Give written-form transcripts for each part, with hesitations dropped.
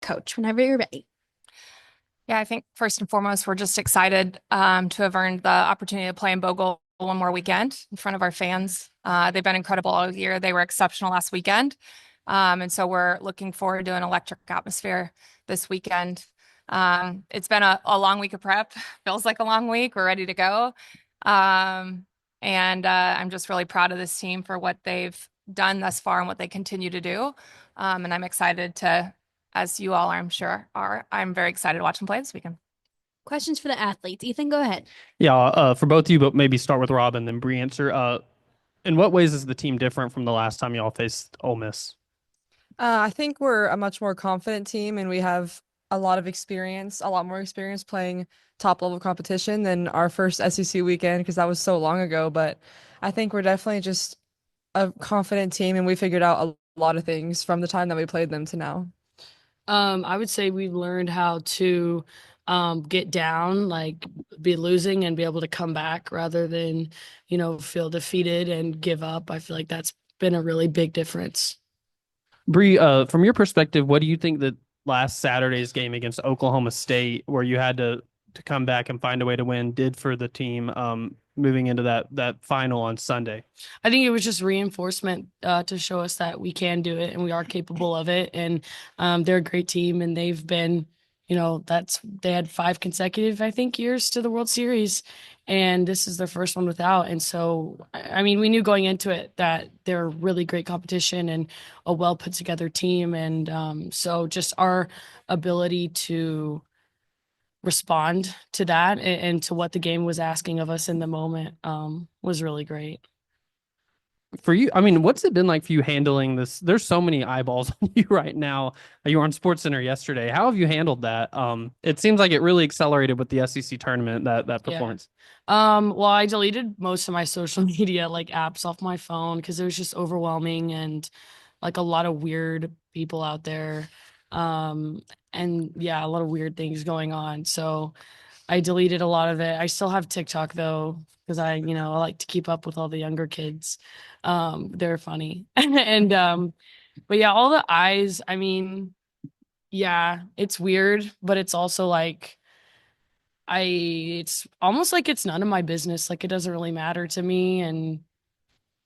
coach whenever you're ready. Yeah, I think first and foremost, we're just excited to have earned the opportunity to play in Bogle one more weekend in front of our fans. They've been incredible all year. They were exceptional last weekend. And so we're looking forward to an electric atmosphere this weekend. It's been a long week of prep. Feels like a long week. We're ready to go. And I'm just really proud of this team for what they've done thus far and what they continue to do. And I'm excited to, as you all, I'm sure, I'm very excited to watch them play this weekend. Questions for the athletes. Ethan, go ahead. Yeah, for both of you, but maybe start with Robyn, then Bree answer. In what ways is the team different from the last time y'all faced Ole Miss? I think we're a much more confident team and we have a lot of experience, a lot more experience playing top level competition than our first SEC weekend because that was so long ago. But I think we're definitely just a confident team and we figured out a lot of things from the time that we played them to now. I would say we've learned how to get down, like be losing and be able to come back rather than, feel defeated and give up. I feel like that's been a really big difference. Bree, from your perspective, what do you think that last Saturday's game against Oklahoma State, where you had to come back and find a way to win, did for the team moving into that final on Sunday? I think it was just reinforcement to show us that we can do it and we are capable of it. And they're a great team and they've been, they had 5 consecutive, I think, years to the World Series. And this is their first one without. And so, I mean, we knew going into it that they're really great competition and a well put together team. And so just our ability to respond to that and to what the game was asking of us in the moment was really great. For you, I mean, what's it been like for you handling this? There's so many eyeballs on you right now. You were on SportsCenter yesterday. How have you handled that? It seems like it really accelerated with the SEC tournament, that performance. Well, I deleted most of my social media like apps off my phone because it was just overwhelming and like a lot of weird people out there. And yeah, a lot of weird things going on. So I deleted a lot of it. I still have TikTok though, because I like to keep up with all the younger kids. They're funny. And but yeah, all the eyes, I mean, yeah, it's weird, but it's also like it's almost like it's none of my business. Like it doesn't really matter to me. And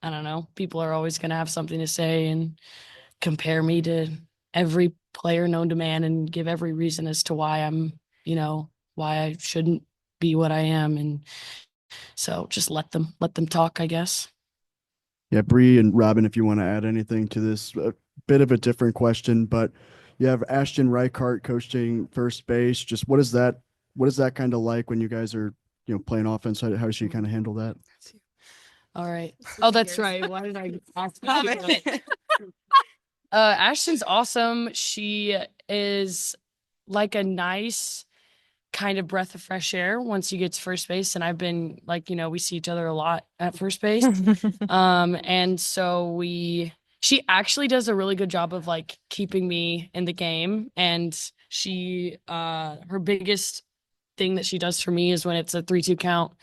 I don't know, people are always gonna have something to say and compare me to every player known to man and give every reason as to why why I shouldn't be what I am. And so just let them talk, I guess. Yeah, Bree and Robyn, if you want to add anything to this, a bit of a different question, but you have Ashton Reichart coaching first base. Just what is that kind of like when you guys are, playing offense? How does she kind of handle that? All right. Oh, that's right. Why did I ask that? Ashton's awesome. She is like a nice kind of breath of fresh air once you get to first base. And I've been like, we see each other a lot at first base. And so she actually does a really good job of like keeping me in the game. And she, her biggest thing that she does for me is when it's a 3-2 count,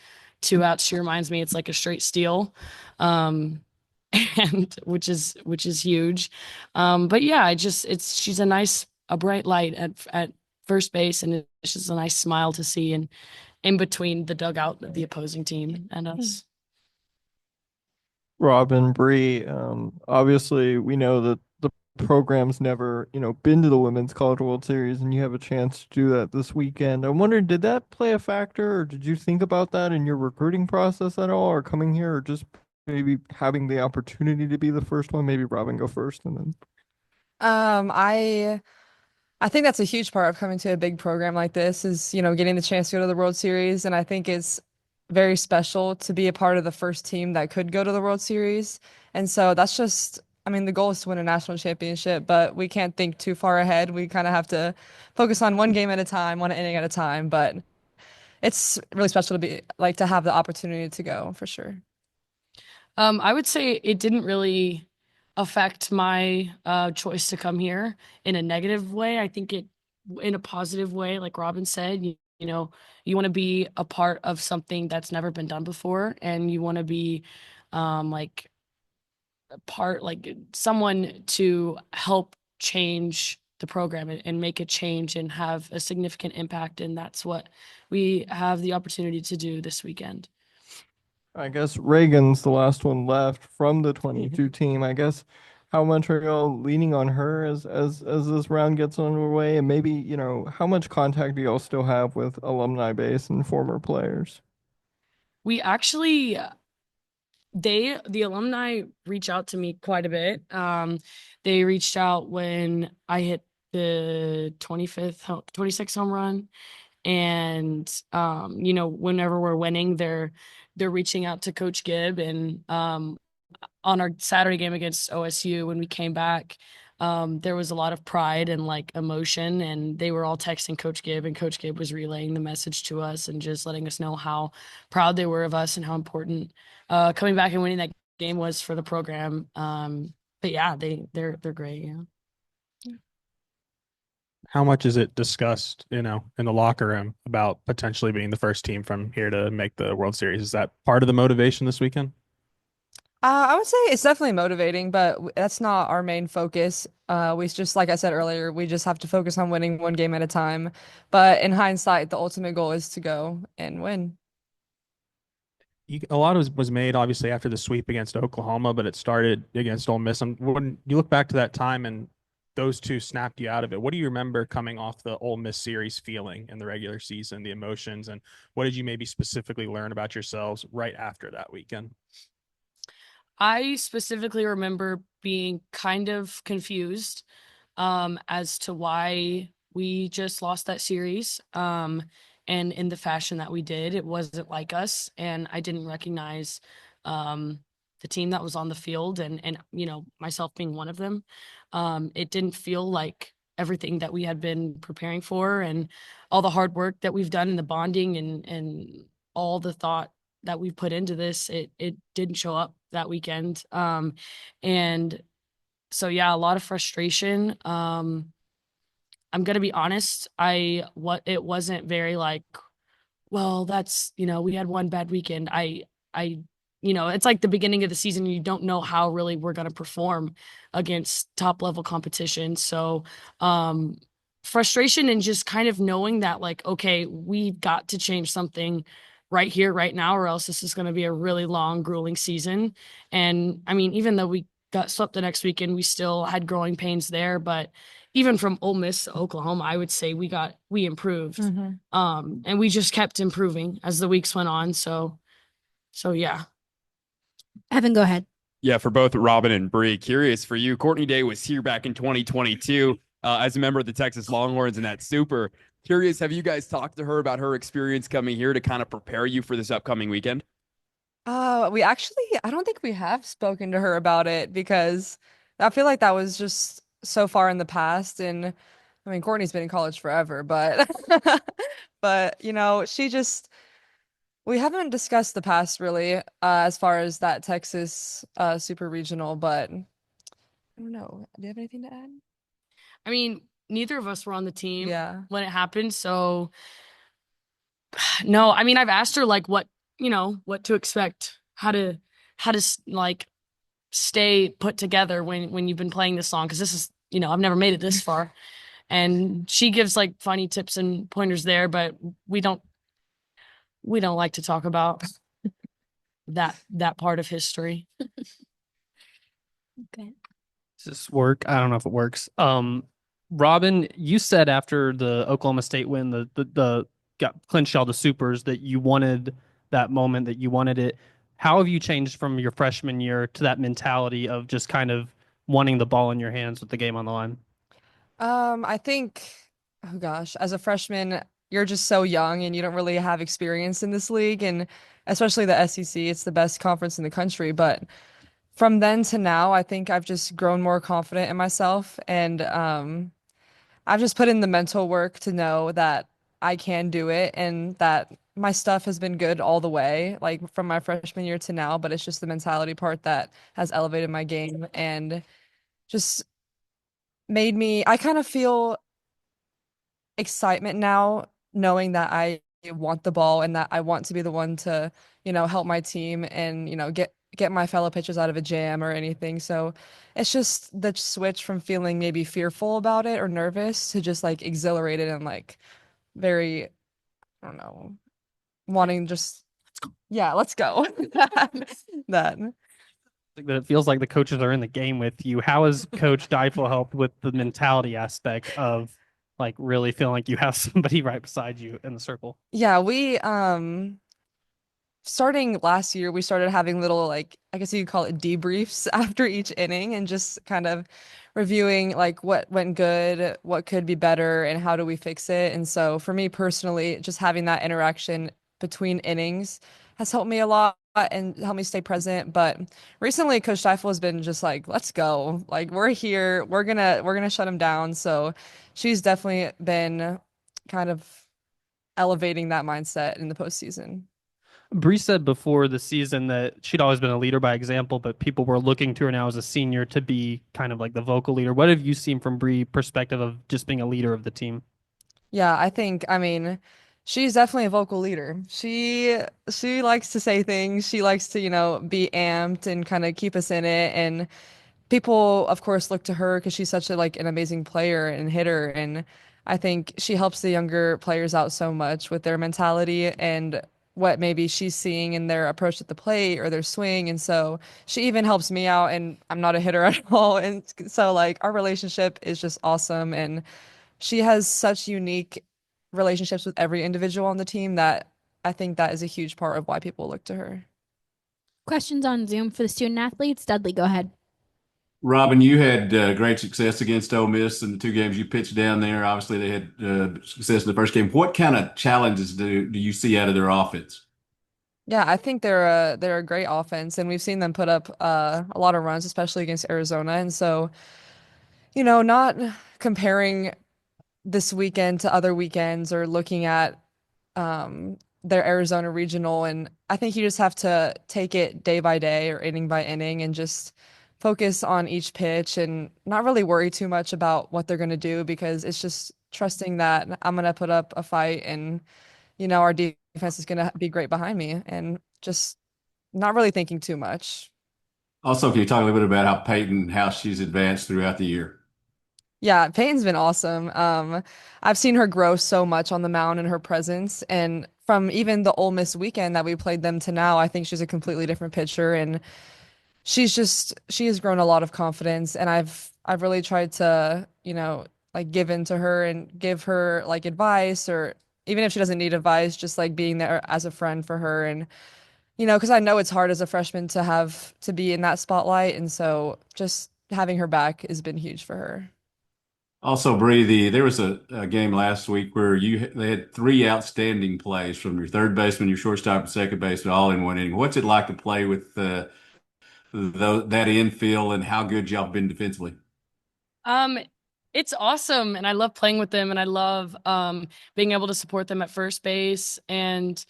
2 outs, she reminds me it's like a straight steal. And which is huge. But yeah, she's a bright light at first base, and it's just a nice smile to see and in between the dugout of the opposing team and us. Robyn, Bree, obviously we know that the program's never, been to the Women's College World Series, and you have a chance to do that this weekend. I'm wondering, did that play a factor, or did you think about that in your recruiting process at all, or coming here, or just maybe having the opportunity to be the first one? Maybe Robyn go first and then. I think that's a huge part of coming to a big program like this is, getting the chance to go to the World Series. And I think it's very special to be a part of the first team that could go to the World Series. And so that's just, I mean, the goal is to win a national championship, but we can't think too far ahead. We kind of have to focus on one game at a time, one inning at a time. But it's really special to be like to have the opportunity to go for sure. I would say it didn't really affect my choice to come here in a negative way. I think it in a positive way, like Robyn said, you want to be a part of something that's never been done before, and you want to be like someone to help change the program and make a change and have a significant impact. And that's what we have the opportunity to do this weekend. I guess Reagan's the last one left from the 22 team. I guess how much are y'all leaning on her as this round gets underway? And maybe, you know, how much contact do y'all still have with alumni base and former players? We actually the alumni reach out to me quite a bit. They reached out when I hit the 26th home run. And you know, whenever we're winning, they're reaching out to Coach Gibb. And on our Saturday game against OSU, when we came back, there was a lot of pride and like emotion, and they were all texting Coach Gibb, and Coach Gibb was relaying the message to us and just letting us know how proud they were of us and how important coming back and winning that game was for the program. But yeah, they're great. Yeah. How much is it discussed, you know, in the locker room about potentially being the first team from here to make the World Series? Is that part of the motivation this weekend? I would say it's definitely motivating, but that's not our main focus. We just, like I said earlier, we just have to focus on winning one game at a time. But in hindsight, the ultimate goal is to go and win. A lot was made obviously after the sweep against Oklahoma, but it started against Ole Miss. And when you look back to that time and those two snapped you out of it, what do you remember coming off the Ole Miss series feeling in the regular season, the emotions, and what did you maybe specifically learn about yourselves right after that weekend? I specifically remember being kind of confused as to why we just lost that series. And in the fashion that we did, it wasn't like us. And I didn't recognize the team that was on the field, and you know, myself being one of them. It didn't feel like everything that we had been preparing for and all the hard work that we've done in the bonding and all the thought that we've put into this, it didn't show up that weekend. And so yeah, a lot of frustration. I'm gonna be honest, it wasn't very like, well, that's, you know, we had one bad weekend. I you know, it's like the beginning of the season, you don't know how really we're gonna perform against top level competition. So frustration and just kind of knowing that like, okay, we've got to change something right here, right now, or else this is going to be a really long, grueling season. And I mean, even though we got swept the next weekend, we still had growing pains there. But even from Ole Miss to Oklahoma, I would say we improved. And we just kept improving as the weeks went on. So yeah. Evan, go ahead. Yeah, for both Robyn and Bree, curious for you. Courtney Day was here back in 2022 as a member of the Texas Longhorns in that Super. Curious, have you guys talked to her about her experience coming here to kind of prepare you for this upcoming weekend? We actually, I don't think we have spoken to her about it because I feel like that was just so far in the past. And I mean, Courtney's been in college forever, but but you know, we haven't discussed the past really, as far as that Texas Super Regional, but I don't know. Do you have anything to add? I mean, neither of us were on the team Yeah. when it happened. So no, I mean, I've asked her like what, you know, what to expect, how to like stay put together when you've been playing this song. Cause this is, you know, I've never made it this far. And she gives like funny tips and pointers there, but we don't like to talk about that part of history. Okay. Does this work? I don't know if it works. Robyn, you said after the Oklahoma State win, the got clinched all the supers, that you wanted that moment, that you wanted it. How have you changed from your freshman year to that mentality of just kind of wanting the ball in your hands with the game on the line? I think, oh gosh, as a freshman, you're just so young and you don't really have experience in this league, and especially the SEC, it's the best conference in the country. But from then to now, I think I've just grown more confident in myself, and I've just put in the mental work to know that I can do it and that my stuff has been good all the way, like from my freshman year to now, but it's just the mentality part that has elevated my game and just made me, I kind of feel excitement now knowing that I want the ball and that I want to be the one to, you know, help my team and, you know, get my fellow pitchers out of a jam or anything. So it's just the switch from feeling maybe fearful about it or nervous to just like exhilarated and like very, I don't know, wanting just, yeah, let's go. That. That it feels like the coaches are in the game with you. How has Coach Deifel helped with the mentality aspect of like really feeling like you have somebody right beside you in the circle? Yeah, we starting last year, we started having little like I guess you could call it debriefs after each inning and just kind of reviewing like what went good, what could be better, and how do we fix it. And so for me personally, just having that interaction between innings has helped me a lot and helped me stay present. But recently, Coach Deifel has been just like, let's go. Like we're here. We're gonna shut him down. So she's definitely been kind of elevating that mindset in the postseason. Bree said before the season that she'd always been a leader by example, but people were looking to her now as a senior to be kind of like the vocal leader. What have you seen from Bree's perspective of just being a leader of the team? Yeah, I mean, she's definitely a vocal leader. She likes to say things. She likes to, be amped and kind of keep us in it. And people, of course, look to her because she's such a like an amazing player and hitter. And I think she helps the younger players out so much with their mentality and what maybe she's seeing in their approach at the plate or their swing. And so she even helps me out, and I'm not a hitter at all. And so like our relationship is just awesome. And she has such unique relationships with every individual on the team that I think that is a huge part of why people look to her. Questions on Zoom for the student athletes? Dudley, go ahead. Robyn, you had great success against Ole Miss in the two games you pitched down there. Obviously, they had success in the first game. What kind of challenges do you see out of their offense? Yeah, I think they're a great offense, and we've seen them put up a lot of runs, especially against Arizona. And so, not comparing this weekend to other weekends or looking at their Arizona regional. And I think you just have to take it day by day or inning by inning and just focus on each pitch and not really worry too much about what they're going to do because it's just trusting that I'm going to put up a fight and, our defense is going to be great behind me and just not really thinking too much. Also, can you talk a little bit about how she's advanced throughout the year? Yeah, Peyton's been awesome. I've seen her grow so much on the mound and her presence. And from even the Ole Miss weekend that we played them to now, I think she's a completely different pitcher. And she has grown a lot of confidence. And I've really tried to, like give in to her and give her like advice or even if she doesn't need advice, just like being there as a friend for her. And, because I know it's hard as a freshman to have to be in that spotlight. And so just having her back has been huge for her. Also, Bree, there was a game last week where they had three outstanding plays from your third baseman, your shortstop, and second baseman, all in one inning. What's it like to play with that infield, and how good y'all been defensively? Um, it's awesome, and I love playing with them, and I love being able to support them at first base, and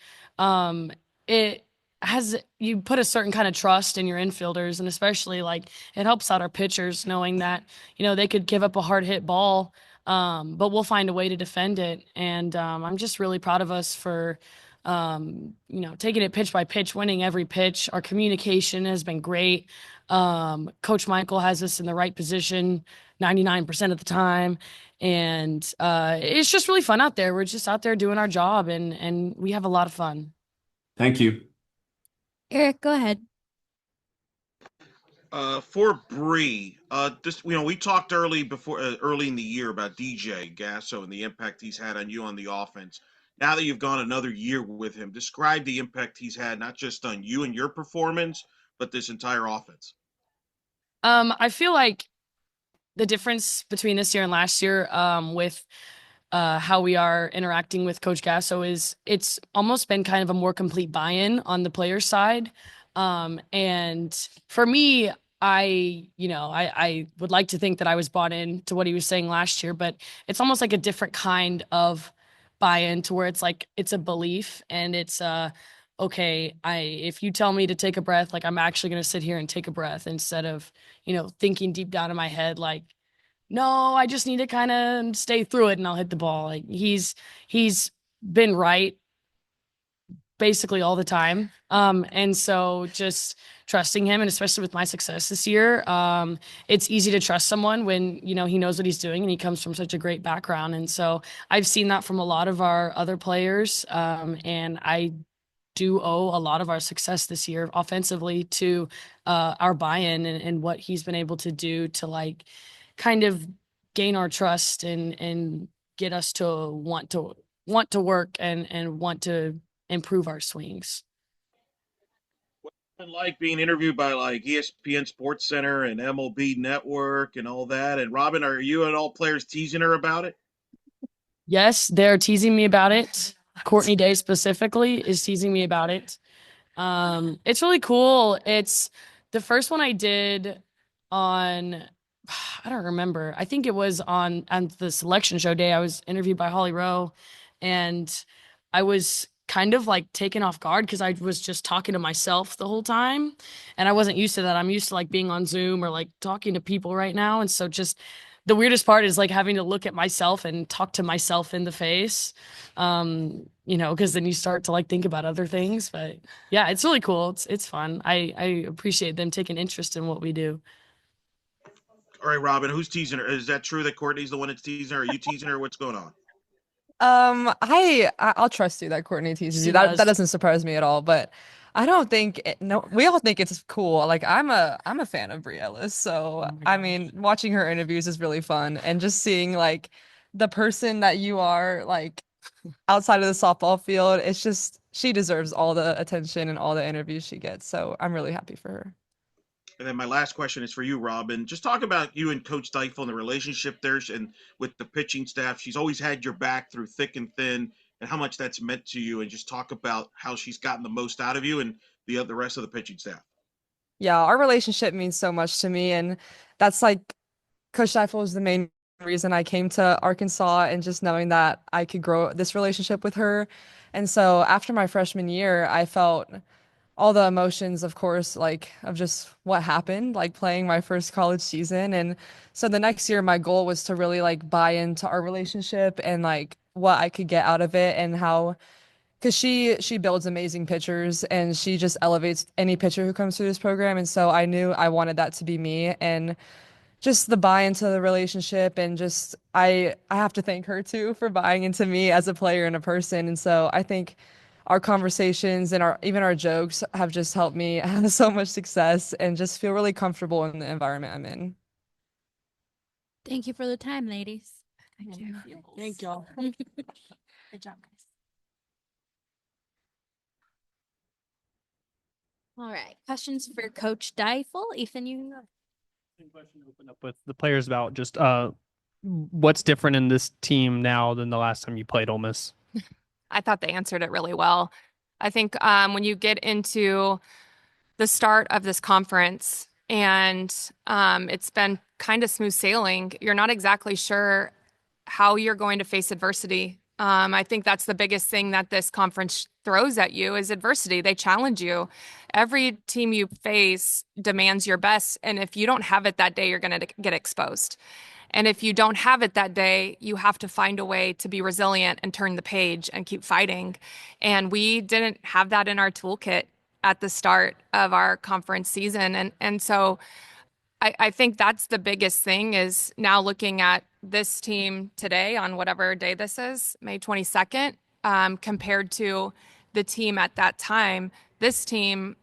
it has you put a certain kind of trust in your infielders, and especially like it helps out our pitchers knowing that they could give up a hard hit ball, but we'll find a way to defend it, and I'm just really proud of us for taking it pitch by pitch, winning every pitch. Our communication has been great. Coach Michael has us in the right position 99% of the time. And it's just really fun out there. We're just out there doing our job and we have a lot of fun. Thank you. Eric, go ahead. For Bree, we talked early in the year about DJ Gasso and the impact he's had on you on the offense. Now that you've gone another year with him, describe the impact he's had not just on you and your performance, but this entire offense. I feel like the difference between this year and last year, with how we are interacting with Coach Gasso is it's almost been kind of a more complete buy-in on the player side. And for me, I would like to think that I was bought in to what he was saying last year, but it's almost like a different kind of buy-in to where it's like it's a belief and it's okay, if you tell me to take a breath, like I'm actually going to sit here and take a breath instead of, thinking deep down in my head like, no, I just need to kind of stay through it and I'll hit the ball. Like he's been right basically all the time. And so just trusting him, and especially with my success this year, it's easy to trust someone when, you know, he knows what he's doing and he comes from such a great background. And so I've seen that from a lot of our other players. And I do owe a lot of our success this year offensively to our buy-in and what he's been able to do to like kind of gain our trust and get us to want to work and want to improve our swings. What's it been like being interviewed by like ESPN Sports Center and MLB Network and all that? And Robyn, are you and all players teasing her about it? Yes, they're teasing me about it. Courtney Day specifically is teasing me about it. It's really cool. It's the first one I did on, I don't remember. I think it was on the selection show day. I was interviewed by Holly Rowe, and I was kind of like taken off guard because I was just talking to myself the whole time, and I wasn't used to that. I'm used to like being on Zoom or like talking to people right now, and so just the weirdest part is like having to look at myself and talk to myself in the face. You know, because then you start to like think about other things. But yeah, it's really cool. It's fun. I appreciate them taking interest in what we do. All right, Robyn, who's teasing her? Is that true that Courtney's the one that's teasing her? Are you teasing her? What's going on? I'll trust you that Courtney teases She you. That does. doesn't surprise me at all. But I don't think no. We all think it's cool. Like I'm a fan of Brie Ellis. So Oh my I mean, watching her interviews is really fun, and just seeing like the person that you are like outside of the softball field. It's just she deserves all the attention and all the interviews she gets. So I'm really happy for her. And then my last question is for you, Robyn. Just talk about you and Coach Deifel and the relationship there and with the pitching staff. She's always had your back through thick and thin, and how much that's meant to you. And just talk about how she's gotten the most out of you and the rest of the pitching staff. Yeah, our relationship means so much to me, and that's like Coach Deifel was the main reason I came to Arkansas, and just knowing that I could grow this relationship with her. And so after my freshman year, I felt all the emotions, of course, like of just what happened, like playing my first college season. And so the next year, my goal was to really like buy into our relationship and like what I could get out of it and how, because she builds amazing pitchers and she just elevates any pitcher who comes through this program. And so I knew I wanted that to be me. And just the buy into the relationship, and just I have to thank her too for buying into me as a player and a person. And so I think our conversations and our even our jokes have just helped me have so much success and just feel really comfortable in the environment I'm in. Thank you for the time, ladies. Thank you. Thank y'all. Good job, guys. All right. Questions for Coach Deifel? Ethan, you go. Question to open up with the players about just what's different in this team now than the last time you played Ole Miss? I thought they answered it really well. I think when you get into the start of this conference and it's been kind of smooth sailing, you're not exactly sure how you're going to face adversity. I think that's the biggest thing that this conference throws at you is adversity. They challenge you. Every team you face demands your best. And if you don't have it that day, you're going to get exposed. And if you don't have it that day, you have to find a way to be resilient and turn the page and keep fighting. And we didn't have that in our toolkit at the start of our conference season. And so I think that's the biggest thing is now looking at this team today on whatever day this is, May 22nd, compared to the team at that time. This team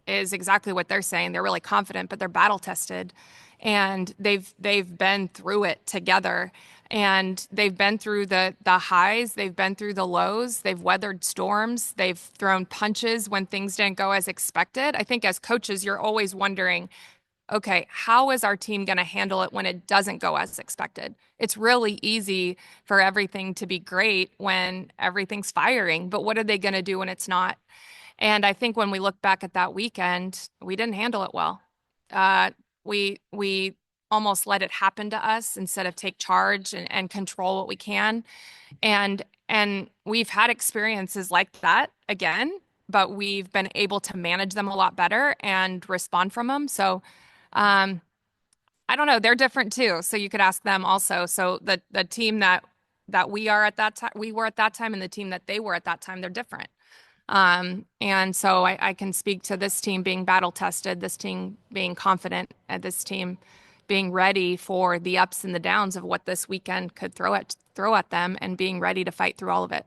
is exactly what they're saying. They're really confident, but they're battle tested, and they've been through it together, and they've been through the highs, they've been through the lows, they've weathered storms, they've thrown punches when things didn't go as expected. I think as coaches, you're always wondering, okay, how is our team going to handle it when it doesn't go as expected? It's really easy for everything to be great when everything's firing, but what are they going to do when it's not? And I think when we look back at that weekend, we didn't handle it well. We almost let it happen to us instead of take charge and control what we can. And we've had experiences like that again, but we've been able to manage them a lot better and respond from them. So I don't know, they're different too. So you could ask them also. So the team that we were at that time and the team that they were at that time, they're different. And so I can speak to this team being battle tested, this team being confident, and this team being ready for the ups and the downs of what this weekend could throw at them, and being ready to fight through all of it.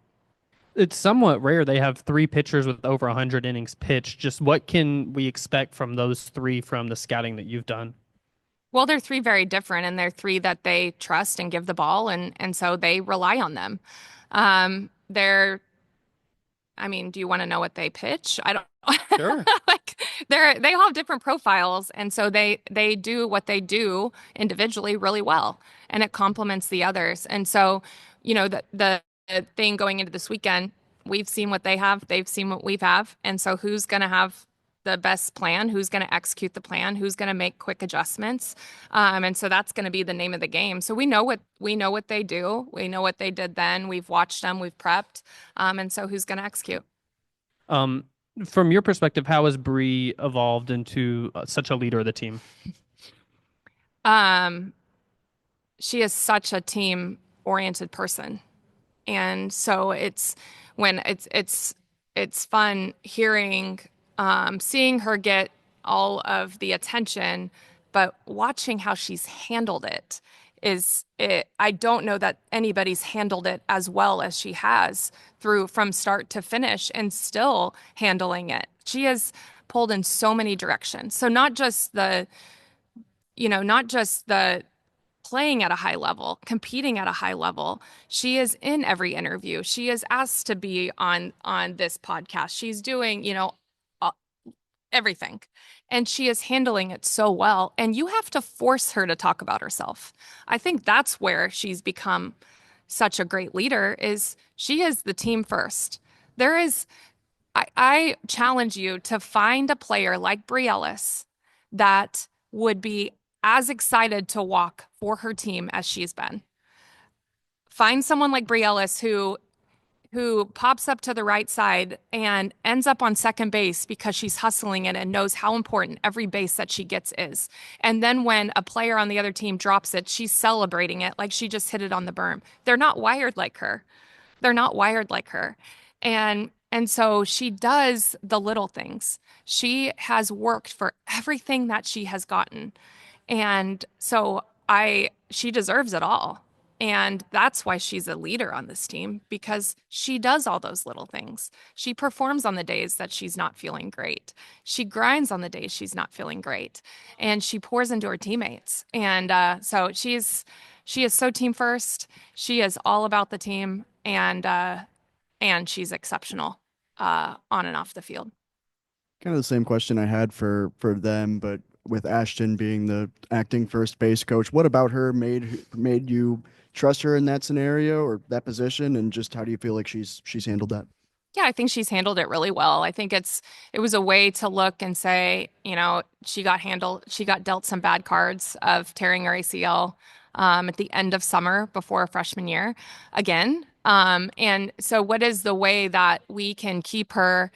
It's somewhat rare they have three pitchers with over 100 innings pitched. Just what can we expect from those three from the scouting that you've done? Well, they're three very different, and they're three that they trust and give the ball, and so they rely on them. Do you want to know what they pitch? I don't know. Sure. Like they all have different profiles, and so they do what they do individually really well, and it complements the others. And so, the thing going into this weekend, we've seen what they have, they've seen what we have, and so who's going to have the best plan, who's going to execute the plan, who's going to make quick adjustments. And so that's going to be the name of the game. So we know what they do. We know what they did then. We've watched them, we've prepped. And so who's going to execute? From your perspective, how has Bree evolved into such a leader of the team? She is such a team oriented person. And so it's fun hearing, seeing her get all of the attention, but watching how she's handled it I don't know that anybody's handled it as well as she has from start to finish, and still handling it. She has pulled in so many directions. So not just the playing at a high level, competing at a high level. She is in every interview. She is asked to be on this podcast. She's doing, everything. And she is handling it so well. And you have to force her to talk about herself. I think that's where she's become such a great leader, is she is the team first. I challenge you to find a player like Bri Ellis that would be as excited to walk for her team as she's been. Find someone like Bri Ellis who pops up to the right side and ends up on second base because she's hustling it and knows how important every base that she gets is. And then when a player on the other team drops it, she's celebrating it like she just hit it on the berm. They're not wired like her. And so she does the little things. She has worked for everything that she has gotten. And so she deserves it all. And that's why she's a leader on this team, because she does all those little things. She performs on the days that she's not feeling great. She grinds on the days she's not feeling great. And she pours into her teammates. And so she is so team first. She is all about the team, and she's exceptional on and off the field. Kind of the same question I had for them, but with Ashton being the acting first base coach, what about her made you trust her in that scenario or that position, and just how do you feel like she's handled that? Yeah, I think she's handled it really well. I think it was a way to look and say, she got dealt some bad cards of tearing her ACL at the end of summer before freshman year again. And so what is the way that we can keep her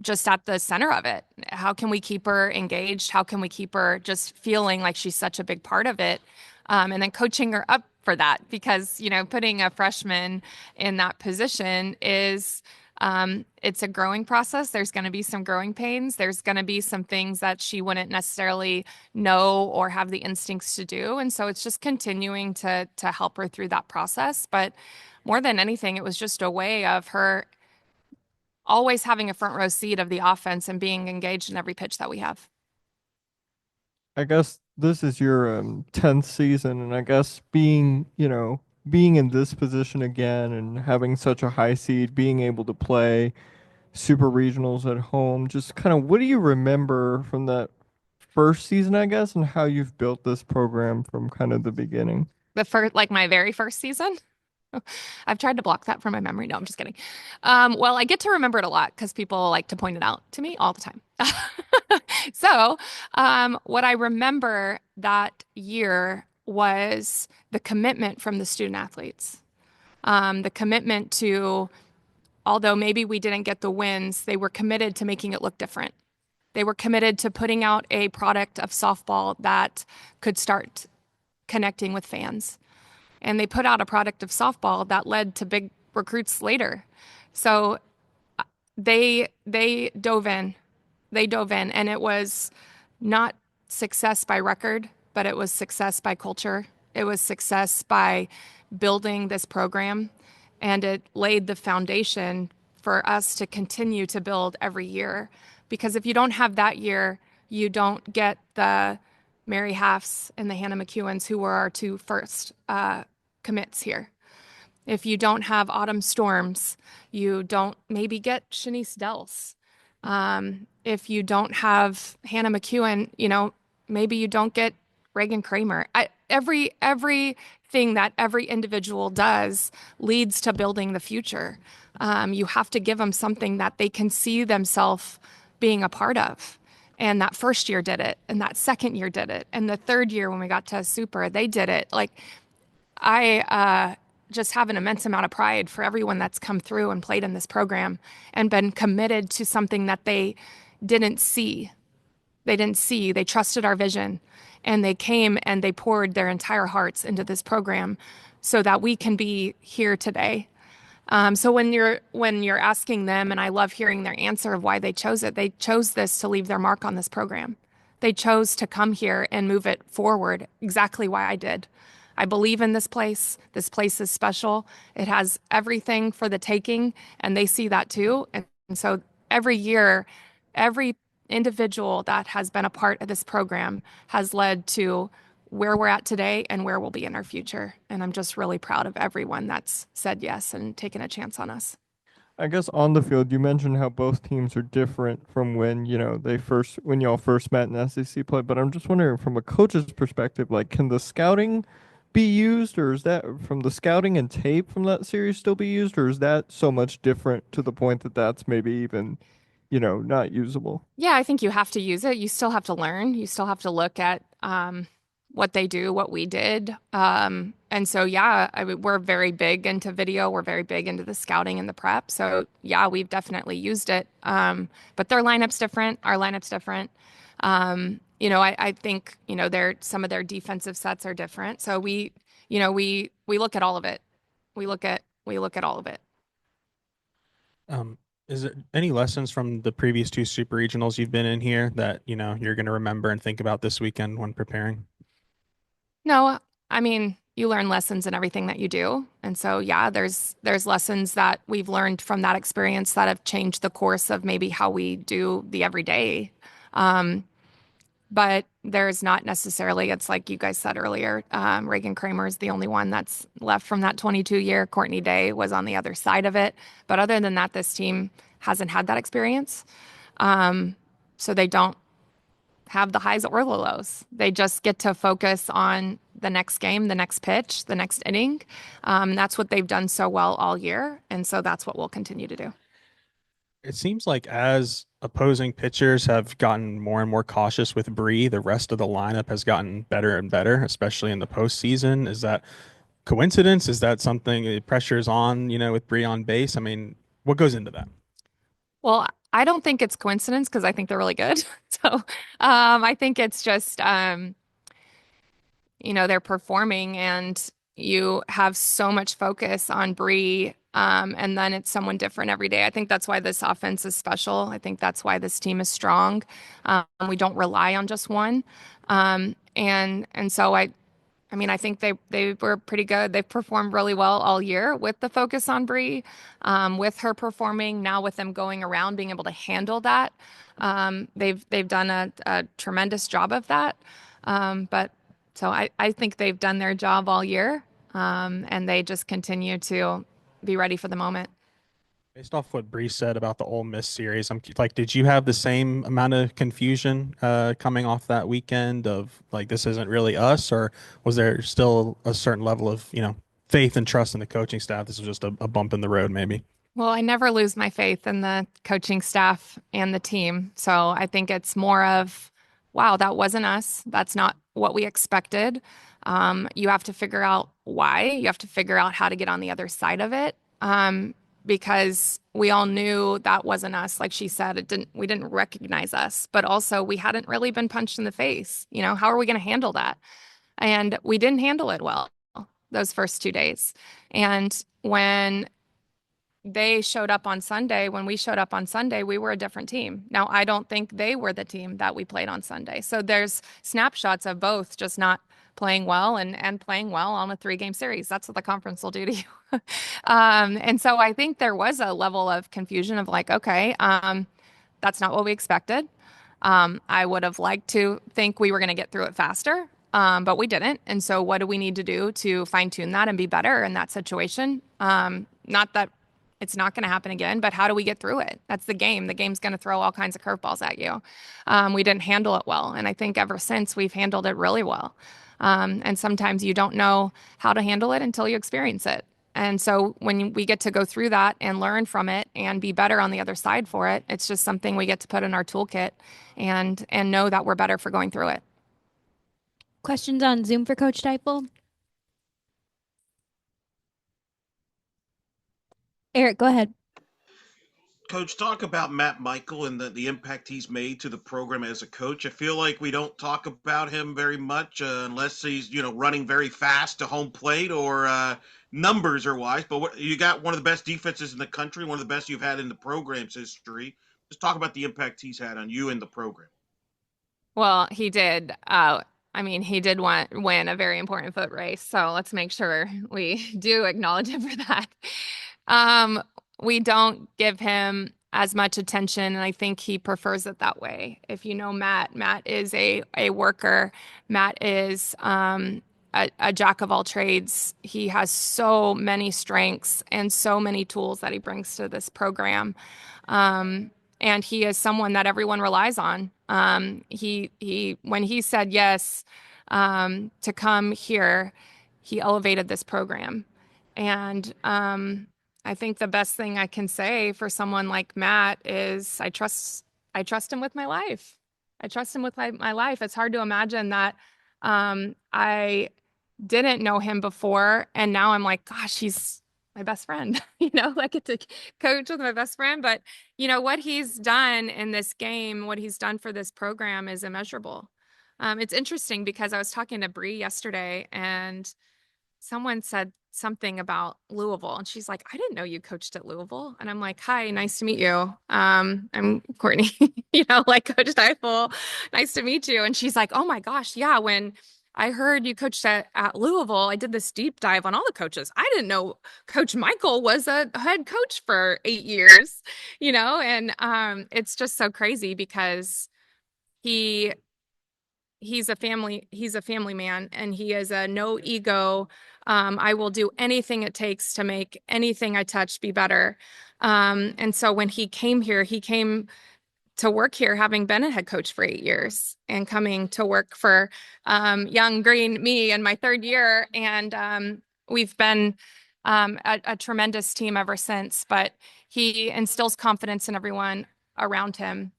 just at the center of it? How can we keep her engaged? How can we keep her just feeling like she's such a big part of it? And then coaching her up for that, because, putting a freshman in that position is, it's a growing process. There's going to be some growing pains. There's going to be some things that she wouldn't necessarily know or have the instincts to do. And so it's just continuing to help her through that process. But more than anything, it was just a way of her always having a front row seat of the offense and being engaged in every pitch that we have. I guess this is your 10th season, and I guess being in this position again and having such a high seed, being able to play super regionals at home, just kind of what do you remember from that first season, I guess, and how you've built this program from kind of the beginning? My very first season? I've tried to block that from my memory. No, I'm just kidding. Well, I get to remember it a lot because people like to point it out to me all the time. So what I remember that year was the commitment from the student athletes. The commitment to, although maybe we didn't get the wins, they were committed to making it look different. They were committed to putting out a product of softball that could start connecting with fans. And they put out a product of softball that led to big recruits later. So they dove in. They dove in, and it was not success by record, but it was success by culture. It was success by building this program, and it laid the foundation for us to continue to build every year. Because if you don't have that year, you don't get the Mary Halfs and the Hannah McEwens, who were our two first commits here. If you don't have Autumn Storms, you don't maybe get Shanice Dels. If you don't have Hannah McEwen, maybe you don't get Reagan Kramer. Everything that every individual does leads to building the future. You have to give them something that they can see themselves being a part of. And that first year did it, and that second year did it, and the third year when we got to Super, they did it. Like, I just have an immense amount of pride for everyone that's come through and played in this program and been committed to something that they didn't see. They trusted our vision, and they came and they poured their entire hearts into this program so that we can be here today. So when you're asking them, and I love hearing their answer of why they chose it, they chose this to leave their mark on this program. They chose to come here and move it forward exactly why I did. I believe in this place. This place is special. It has everything for the taking, and they see that too. And so every year, every individual that has been a part of this program has led to where we're at today and where we'll be in our future. And I'm just really proud of everyone that's said yes and taken a chance on us. I guess on the field, you mentioned how both teams are different from when, when y'all first met in SEC play. But I'm just wondering, from a coach's perspective, like, can the scouting be used, or is that from the scouting and tape from that series still be used, or is that so much different to the point that that's maybe even, not usable? Yeah, I think you have to use it. You still have to learn. You still have to look at what they do, what we did. And so, yeah, we're very big into video. We're very big into the scouting and the prep. So, yeah, we've definitely used it. But their lineup's different. Our lineup's different. I think, some of their defensive sets are different. So we look at all of it. We look at all of it. Is there any lessons from the previous two super regionals you've been in here that, you're going to remember and think about this weekend when preparing? No, I mean, you learn lessons in everything that you do. And so, yeah, there's lessons that we've learned from that experience that have changed the course of maybe how we do the everyday. But there's not necessarily, it's like you guys said earlier, Reagan Kramer is the only one that's left from that 22 year. Courtney Day was on the other side of it. But other than that, this team hasn't had that experience. So they don't have the highs or the lows. They just get to focus on the next game, the next pitch, the next inning. That's what they've done so well all year. And so that's what we'll continue to do. It seems like as opposing pitchers have gotten more and more cautious with Bree, the rest of the lineup has gotten better and better, especially in the postseason. Is that coincidence? Is that something the pressure's on, with Bree on base? I mean, what goes into that? Well, I don't think it's coincidence because I think they're really good. So I think it's just, they're performing, and you have so much focus on Bree. And then it's someone different every day. I think that's why this offense is special. I think that's why this team is strong. We don't rely on just one. And so I think they were pretty good. They've performed really well all year with the focus on Bree, with her performing, now with them going around, being able to handle that. They've done a tremendous job of that. So I think they've done their job all year, and they just continue to be ready for the moment. Based off what Bree said about the Ole Miss series, I'm like, did you have the same amount of confusion coming off that weekend of like, this isn't really us, or was there still a certain level of, faith and trust in the coaching staff? This was just a bump in the road, maybe. Well, I never lose my faith in the coaching staff and the team. So I think it's more of, wow, that wasn't us. That's not what we expected. You have to figure out why. You have to figure out how to get on the other side of it, because we all knew that wasn't us. Like she said, we didn't recognize us, but also we hadn't really been punched in the face. How are we going to handle that? And we didn't handle it well those first 2 days. And when they showed up on Sunday. When we showed up on Sunday, we were a different team. Now, I don't think they were the team that we played on Sunday. So there's snapshots of both just not playing well and playing well on a 3-game series. That's what the conference will do to you. And so I think there was a level of confusion of like, okay, that's not what we expected. I would have liked to think we were going to get through it faster, but we didn't. And so what do we need to do to fine tune that and be better in that situation? Not that it's not going to happen again, but how do we get through it? That's the game. The game's going to throw all kinds of curveballs at you. We didn't handle it well. And I think ever since we've handled it really well. And sometimes you don't know how to handle it until you experience it. And so when we get to go through that and learn from it and be better on the other side for it, it's just something we get to put in our toolkit and know that we're better for going through it. Questions on Zoom for Coach Deifel? Eric, go ahead. Coach, talk about Matt Michael and the impact he's made to the program as a coach. I feel like we don't talk about him very much unless he's, running very fast to home plate or numbers are wise. But you got one of the best defenses in the country, one of the best you've had in the program's history. Just talk about the impact he's had on you and the program. Well, he did. He did win a very important foot race. So let's make sure we do acknowledge him for that. We don't give him as much attention, and I think he prefers it that way. If you know Matt is a worker. Matt is a jack of all trades. He has so many strengths and so many tools that he brings to this program. And he is someone that everyone relies on. He when he said yes to come here, he elevated this program. And I think the best thing I can say for someone like Matt is I trust him with my life. I trust him with my life. It's hard to imagine that I didn't know him before, and now I'm like, gosh, he's my best friend. I get to coach with my best friend. But what he's done in this game, what he's done for this program is immeasurable. It's interesting because I was talking to Bree yesterday, and someone said something about Louisville, and she's like, I didn't know you coached at Louisville. And I'm like, hi, nice to meet you. I'm Courtney, like Coach Deifel, nice to meet you. And she's like, oh my gosh, yeah, when I heard you coached at Louisville, I did this deep dive on all the coaches. I didn't know Coach Michael was a head coach for 8 years, and it's just so crazy because he's a family man, and he is a no ego. I will do anything it takes to make anything I touch be better. And so when he came here, he came to work here, having been a head coach for 8 years and coming to work for young green me in my 3rd year. And we've been a tremendous team ever since, but he instills confidence in everyone around him.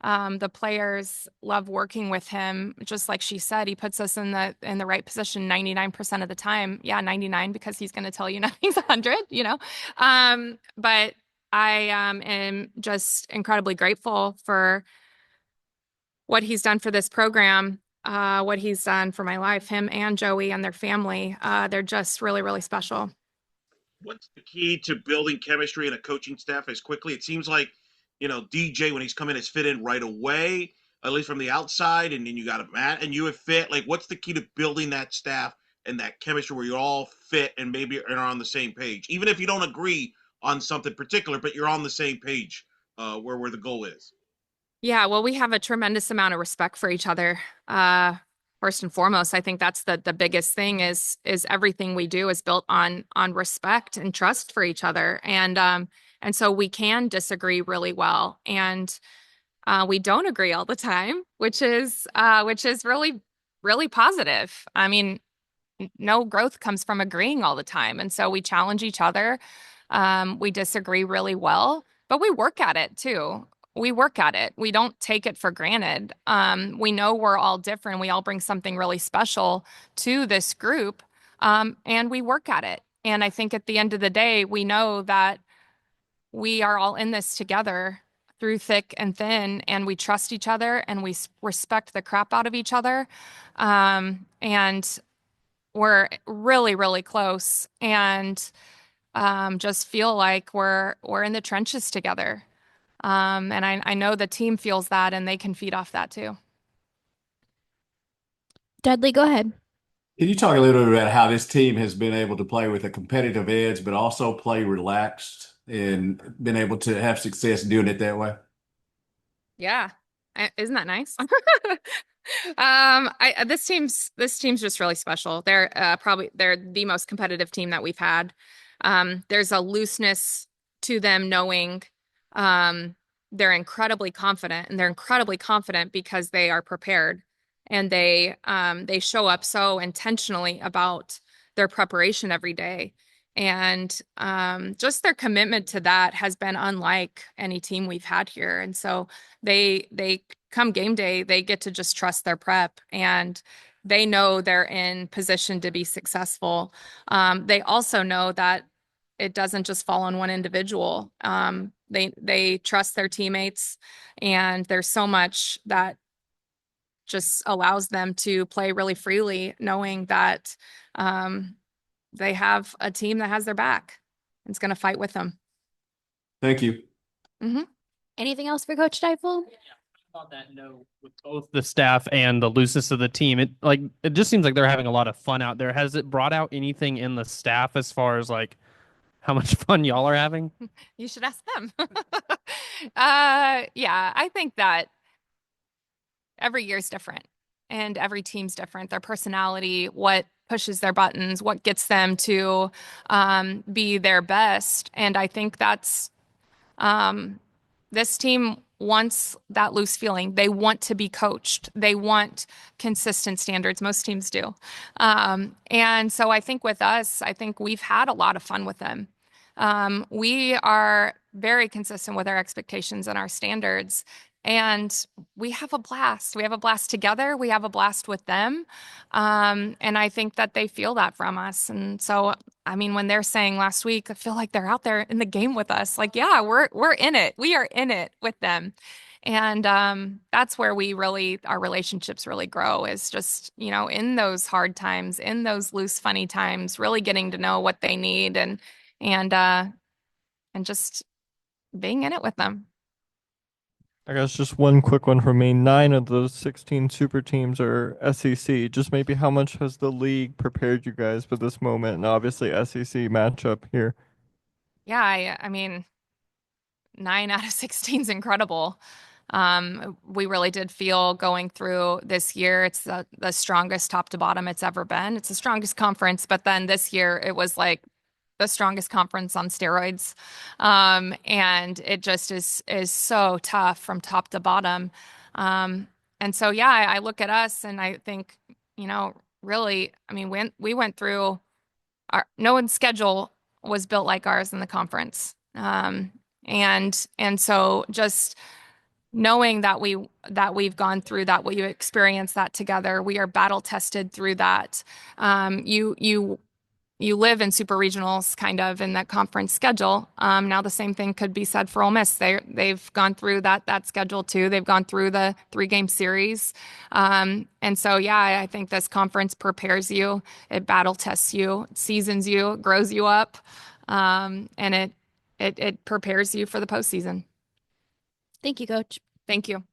The players love working with him. Just like she said, he puts us in the right position 99% of the time. Yeah, 99 because he's going to tell you nothing's 100, But I am just incredibly grateful for what he's done for this program, what he's done for my life, him and Joey and their family. They're just really, really special. What's the key to building chemistry and a coaching staff as quickly? It seems like DJ, when he's come in, has fit in right away, at least from the outside, and then you got Matt, and you have fit. Like, what's the key to building that staff and that chemistry where you all fit and maybe are on the same page, even if you don't agree on something particular, but you're on the same page where the goal is? Yeah, well, we have a tremendous amount of respect for each other. First and foremost, I think that's the biggest thing is everything we do is built on respect and trust for each other. And so we can disagree really well, and we don't agree all the time, which is really, really positive. I mean, no growth comes from agreeing all the time. And so we challenge each other. We disagree really well, but we work at it too. We work at it. We don't take it for granted. We know we're all different. We all bring something really special to this group, and we work at it. And I think at the end of the day, we know that we are all in this together through thick and thin, and we trust each other and we respect the crap out of each other. And we're really, really close. And just feel like we're in the trenches together. And I know the team feels that, and they can feed off that too. Dudley, go ahead. Can you talk a little bit about how this team has been able to play with a competitive edge, but also play relaxed and been able to have success doing it that way? Yeah. Isn't that nice? This team's just really special. They're the most competitive team that we've had. There's a looseness to them knowing they're incredibly confident, and they're incredibly confident because they are prepared, and they show up so intentionally about their preparation every day. And just their commitment to that has been unlike any team we've had here. And so they come game day, they get to just trust their prep, and they know they're in position to be successful. They also know that it doesn't just fall on one individual. They trust their teammates, and there's so much that just allows them to play really freely, knowing that they have a team that has their back and is going to fight with them. Thank you. Mm-hmm. Anything else for Coach Deifel? On that note, with both the staff and the looseness of the team, it just seems like they're having a lot of fun out there. Has it brought out anything in the staff as far as like how much fun y'all are having? You should ask them. Yeah, I think that every year is different, and every team's different. Their personality, what pushes their buttons, what gets them to be their best. And I think that's this team wants that loose feeling. They want to be coached. They want consistent standards. Most teams do. And so I think with us, I think we've had a lot of fun with them. We are very consistent with our expectations and our standards. And we have a blast. We have a blast together. We have a blast with them. And I think that they feel that from us. And so, I mean, when they're saying last week, I feel like they're out there in the game with us. Like, yeah, we're in it. We are in it with them. And that's where our relationships really grow, is just, in those hard times, in those loose, funny times, really getting to know what they need and just being in it with them. I guess just one quick one from me. 9 of those 16 super teams are SEC. Just maybe how much has the league prepared you guys for this moment, and obviously SEC matchup here? Yeah, I mean, 9 out of 16 is incredible. We really did feel going through this year, it's the strongest top to bottom it's ever been. It's the strongest conference, but then this year it was like the strongest conference on steroids. And it just is so tough from top to bottom. And so, yeah, I look at us and I think, really, I mean, we went through no one's schedule was built like ours in the conference. And so just knowing that we've gone through that, we experienced that together, we are battle tested through that. You live in super regionals kind of in that conference schedule. Now the same thing could be said for Ole Miss. They've gone through that schedule too. They've gone through the 3-game series. And so, yeah, I think this conference prepares you. It battle tests you, it seasons you, it grows you up. And it prepares you for the postseason. Thank you, Coach. Thank you.